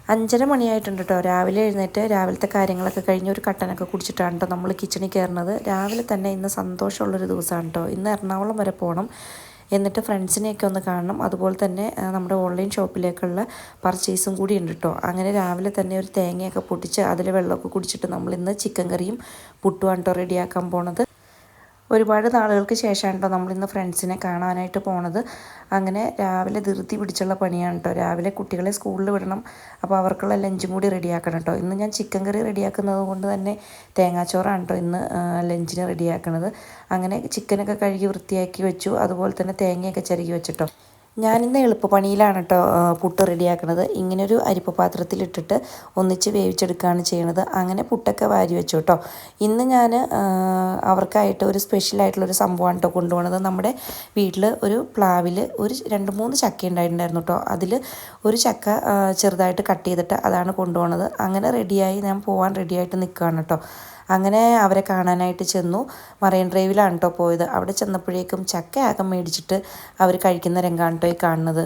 5:30 മണിയായിട്ടുണ്ട് കേട്ടോ. രാവിലെ എഴുന്നേറ്റ് രാവിലത്തെ കാര്യങ്ങളൊക്കെ കഴിഞ്ഞ് ഒരു കട്ടനൊക്കെ കുടിച്ചിട്ടാണ് കേട്ടോ നമ്മൾ കിച്ചണിൽ കയറുന്നത്. രാവിലെ തന്നെ ഇന്ന് സന്തോഷമുള്ളൊരു ദിവസമാണ് കേട്ടോ. ഇന്ന് എറണാകുളം വരെ പോകണം, എന്നിട്ട് ഫ്രണ്ട്സിനെയൊക്കെ ഒന്ന് കാണണം. അതുപോലെ തന്നെ നമ്മുടെ ഓൺലൈൻ ഷോപ്പിലേക്കുള്ള പർച്ചേസും കൂടി ഉണ്ട് കേട്ടോ. അങ്ങനെ രാവിലെ തന്നെ ഒരു തേങ്ങയൊക്കെ പൊട്ടിച്ച് അതിൽ വെള്ളമൊക്കെ കുടിച്ചിട്ട് നമ്മളിന്ന് ചിക്കൻ കറിയും പുട്ടുമാണ് കേട്ടോ റെഡിയാക്കാൻ പോണത്. ഒരുപാട് നാളുകൾക്ക് ശേഷമാണ് കേട്ടോ നമ്മളിന്ന് ഫ്രണ്ട്സിനെ കാണാനായിട്ട് പോണത്. അങ്ങനെ രാവിലെ ധൃതി പിടിച്ചുള്ള പണിയാണ് കേട്ടോ. രാവിലെ കുട്ടികളെ സ്കൂളിൽ വിടണം, അപ്പോൾ അവർക്കുള്ള ലഞ്ചും കൂടി റെഡിയാക്കണം കേട്ടോ. ഇന്ന് ഞാൻ ചിക്കൻ കറി റെഡിയാക്കുന്നത് കൊണ്ട് തന്നെ തേങ്ങാച്ചോറാണ് കേട്ടോ ഇന്ന് ലഞ്ചിന് റെഡിയാക്കണത്. അങ്ങനെ ചിക്കനൊക്കെ കഴുകി വൃത്തിയാക്കി വെച്ചു, അതുപോലെ തന്നെ തേങ്ങയൊക്കെ ചിരകി വെച്ചിട്ടോ. ഞാനിന്ന് എളുപ്പപ്പണിയിലാണ് കേട്ടോ പുട്ട് റെഡിയാക്കണത്. ഇങ്ങനൊരു അരിപ്പ പാത്രത്തിലിട്ടിട്ട് ഒന്നിച്ച് വേവിച്ചെടുക്കുകയാണ് ചെയ്യണത്. അങ്ങനെ പുട്ടൊക്കെ വാരി വെച്ചു കേട്ടോ. ഇന്ന് ഞാൻ അവർക്കായിട്ട് ഒരു സ്പെഷ്യലായിട്ടുള്ളൊരു സംഭവമാണ് കേട്ടോ കൊണ്ടുപോകുന്നത്. നമ്മുടെ വീട്ടിൽ ഒരു പ്ലാവിൽ ഒരു 2-3 ചക്ക ഉണ്ടായിട്ടുണ്ടായിരുന്നു കേട്ടോ. അതിൽ ഒരു ചക്ക ചെറുതായിട്ട് കട്ട് ചെയ്തിട്ട് അതാണ് കൊണ്ടുപോകുന്നത്. അങ്ങനെ റെഡിയായി ഞാൻ പോകാൻ റെഡിയായിട്ട് നിൽക്കുകയാണ് കേട്ടോ. അങ്ങനെ അവരെ കാണാനായിട്ട് ചെന്നു. മറൈൻ ഡ്രൈവിലാണ് കേട്ടോ പോയത്. അവിടെ ചെന്നപ്പോഴേക്കും ചക്ക ആകെ മേടിച്ചിട്ട് അവർ കഴിക്കുന്ന രംഗമാണ് കേട്ടോ ഈ കാണുന്നത്.